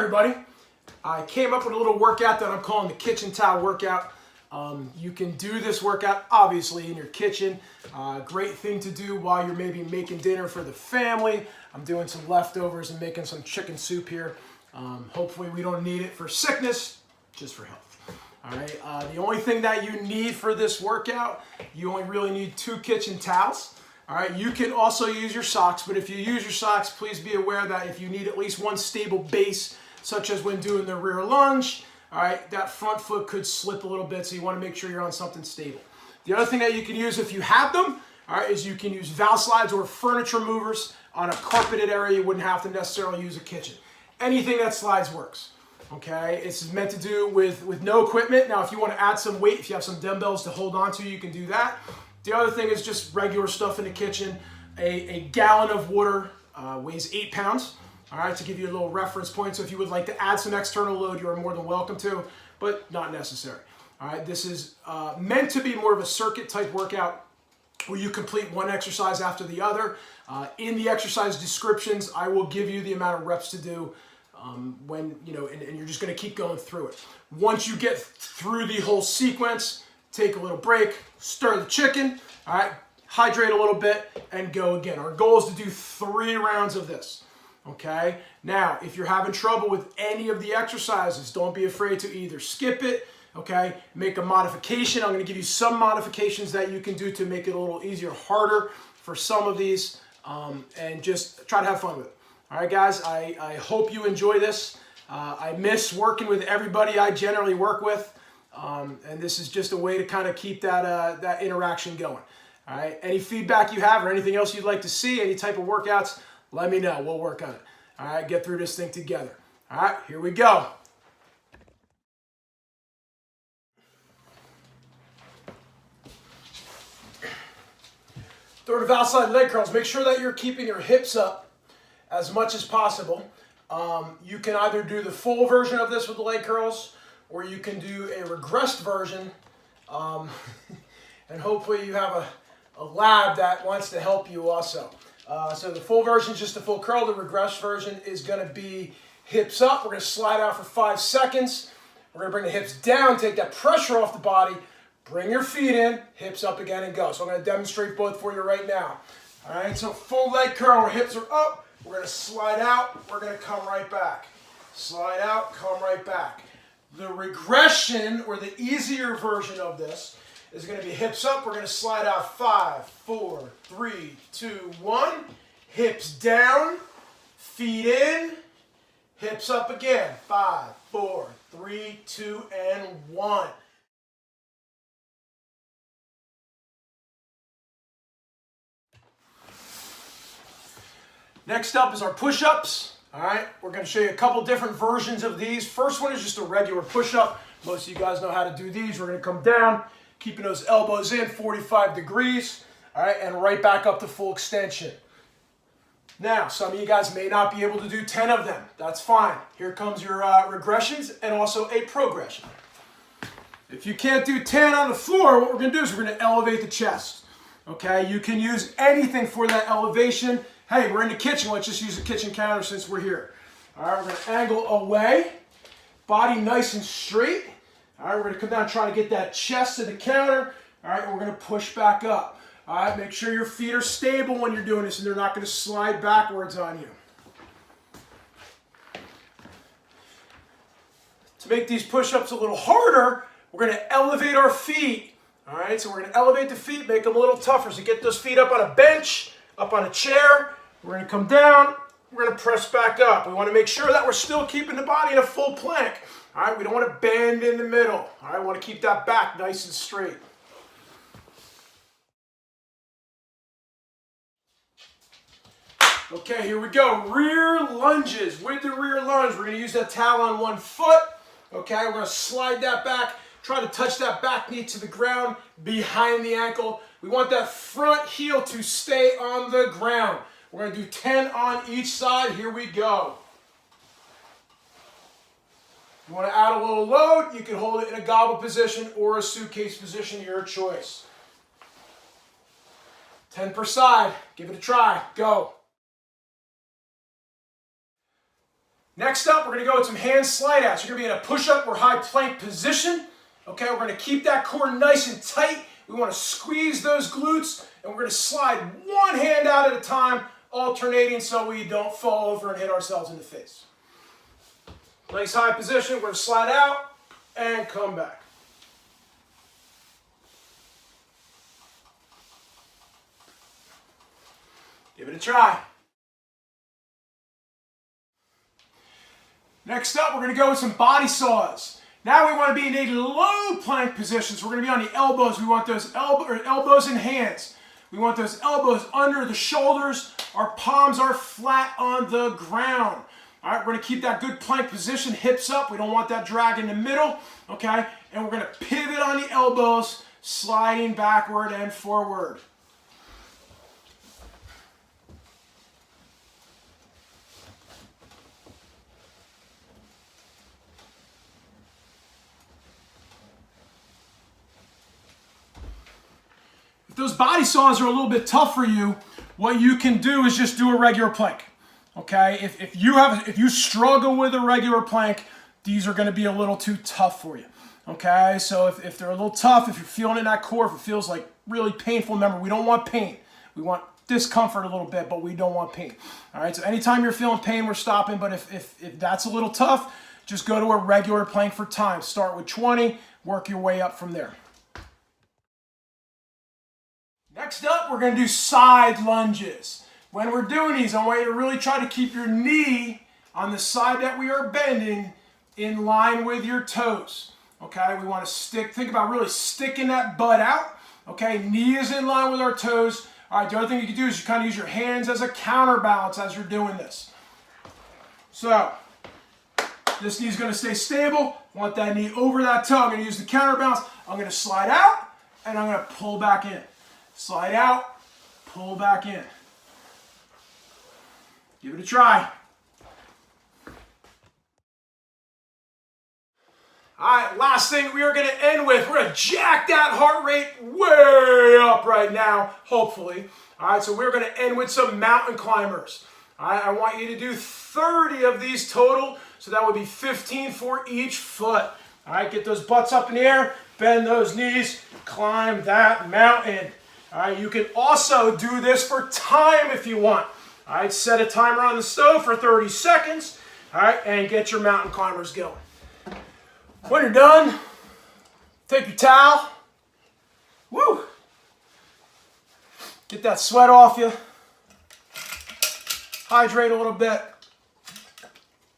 everybody. I came up with a little workout that I'm calling the kitchen towel workout. You can do this workout obviously in your kitchen. Great thing to do while you're maybe making dinner for the family. I'm doing some leftovers and making some chicken soup here. Hopefully we don't need it for sickness, just for health. All right. The only thing that you need for this workout, you only really need 2 kitchen towels. All right. You can also use your socks, but if you use your socks, please be aware that if you need at least one stable base, such as when doing the rear lunge, all right, that front foot could slip a little bit, so you want to make sure you're on something stable. The other thing that you can use if you have them, all right, is you can use Valslides or furniture movers on a carpeted area. You wouldn't have to necessarily use a kitchen. Anything that slides works. Okay, this is meant to do with no equipment. Now, if you want to add some weight, if you have some dumbbells to hold on to, you can do that. The other thing is just regular stuff in the kitchen. A gallon of water weighs 8 pounds. All right, to give you a little reference point. So if you would like to add some external load, you are more than welcome to, but not necessary. All right, this is meant to be more of a circuit type workout where you complete one exercise after the other. In the exercise descriptions, I will give you the amount of reps to do when, you know, and you're just going to keep going through it. Once you get through the whole sequence, take a little break, stir the chicken, all right, hydrate a little bit, and go again. Our goal is to do 3 rounds of this. Okay, now if you're having trouble with any of the exercises, don't be afraid to either skip it, okay, make a modification. I'm going to give you some modifications that you can do to make it a little easier, harder for some of these, and just try to have fun with it. All right, guys, I hope you enjoy this. I miss working with everybody I generally work with, and this is just a way to kind of keep that interaction going. All right, any feedback you have or anything else you'd like to see, any type of workouts, let me know. We'll work on it. All right, get through this thing together. All right, here we go. Throw the Valslide leg curls. Make sure that you're keeping your hips up as much as possible. You can either do the full version of this with the leg curls, or you can do a regressed version. And hopefully you have a lab that wants to help you also. So the full version is just a full curl. The regress version is going to be hips up. We're going to slide out for 5 seconds. We're going to bring the hips down, take that pressure off the body, bring your feet in, hips up again, and go. So I'm going to demonstrate both for you right now. All right, so full leg curl, our hips are up. We're going to slide out. We're going to come right back. Slide out, come right back. The regression, or the easier version of this, is going to be hips up. We're going to slide out 5, 4, 3, 2, 1. Hips down, feet in, hips up again. 5, 4, 3, 2, and 1. Next up is our push-ups. All right, we're going to show you a couple different versions of these. First one is just a regular push-up. Most of you guys know how to do these. We're going to come down, keeping those elbows in, 45 degrees, all right, and right back up to full extension. Now, some of you guys may not be able to do 10 of them. That's fine. Here comes your regressions and also a progression. If you can't do 10 on the floor, what we're going to do is we're going to elevate the chest. Okay, you can use anything for that elevation. Hey, we're in the kitchen. Let's just use the kitchen counter since we're here. All right, we're going to angle away, body nice and straight. All right, we're going to come down trying to get that chest to the counter. All right, and we're going to push back up. All right, make sure your feet are stable when you're doing this and they're not going to slide backwards on you. To make these push-ups a little harder, we're going to elevate our feet. All right, so we're going to elevate the feet, make them a little tougher. So get those feet up on a bench, up on a chair. We're going to come down. We're going to press back up. We want to make sure that we're still keeping the body in a full plank. All right, we don't want to bend in the middle. All right, we want to keep that back nice and straight. Okay, here we go. Rear lunges. With the rear lunge, we're going to use that towel on one foot. Okay, we're going to slide that back. Try to touch that back knee to the ground behind the ankle. We want that front heel to stay on the ground. We're going to do 10 on each side. Here we go. You want to add a little load, you can hold it in a gobble position or a suitcase position, your choice. 10 per side. Give it a try. Go. Next up, we're going to go with some hand slide outs. You're going to be in a push-up or high plank position. Okay, we're going to keep that core nice and tight. We want to squeeze those glutes, and we're going to slide one hand out at a time, alternating so we don't fall over and hit ourselves in the face. Nice high position. We're going to slide out and come back. Give it a try. Next up, we're going to go with some body saws. Now we want to be in a low plank position, so we're going to be on the elbows. We want those elbows and hands. We want those elbows under the shoulders. Our palms are flat on the ground. All right, we're going to keep that good plank position, hips up. We don't want that drag in the middle, okay? And we're going to pivot on the elbows, sliding backward and forward. If those body saws are a little bit tough for you, what you can do is just do a regular plank. Okay, if you struggle with a regular plank, these are going to be a little too tough for you. Okay, so if they're a little tough, if you're feeling in that core, if it feels like really painful, remember, we don't want pain. We want discomfort a little bit, but we don't want pain. All right, so anytime you're feeling pain, we're stopping, but if that's a little tough, just go to a regular plank for time. Start with 20, work your way up from there. Next up, we're going to do side lunges. When we're doing these, I want you to really try to keep your knee on the side that we are bending in line with your toes. Okay, we want to think about really sticking that butt out. Okay, knee is in line with our toes. All right, the other thing you can do is you kind of use your hands as a counterbalance as you're doing this. So, this knee is going to stay stable. Want that knee over that toe. I'm going to use the counterbalance. I'm going to slide out, and I'm going to pull back in. Slide out, pull back in. Give it a try. All right, last thing we are going to end with, we're going to jack that heart rate way up right now, hopefully. All right, so we're going to end with some mountain climbers. All right, I want you to do 30 of these total, so that would be 15 for each foot. All right, get those butts up in the air, bend those knees, climb that mountain. All right, you can also do this for time if you want. All right, set a timer on the stove for 30 seconds. All right, and get your mountain climbers going. When you're done, take your towel. Woo! Get that sweat off you. Hydrate a little bit.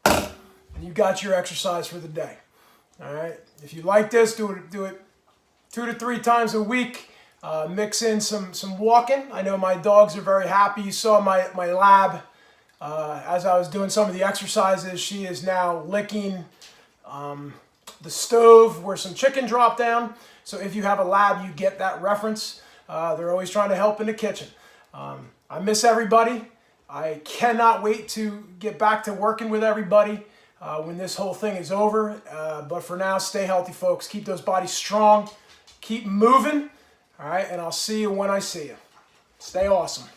And you got your exercise for the day. All right, if you like this, do it 2 to 3 times a week. Mix in some walking. I know my dogs are very happy. You saw my lab as I was doing some of the exercises. She is now licking the stove where some chicken dropped down. So if you have a lab, you get that reference. They're always trying to help in the kitchen. I miss everybody. I cannot wait to get back to working with everybody when this whole thing is over. But for now, stay healthy, folks. Keep those bodies strong. Keep moving. All right, and I'll see you when I see you. Stay awesome.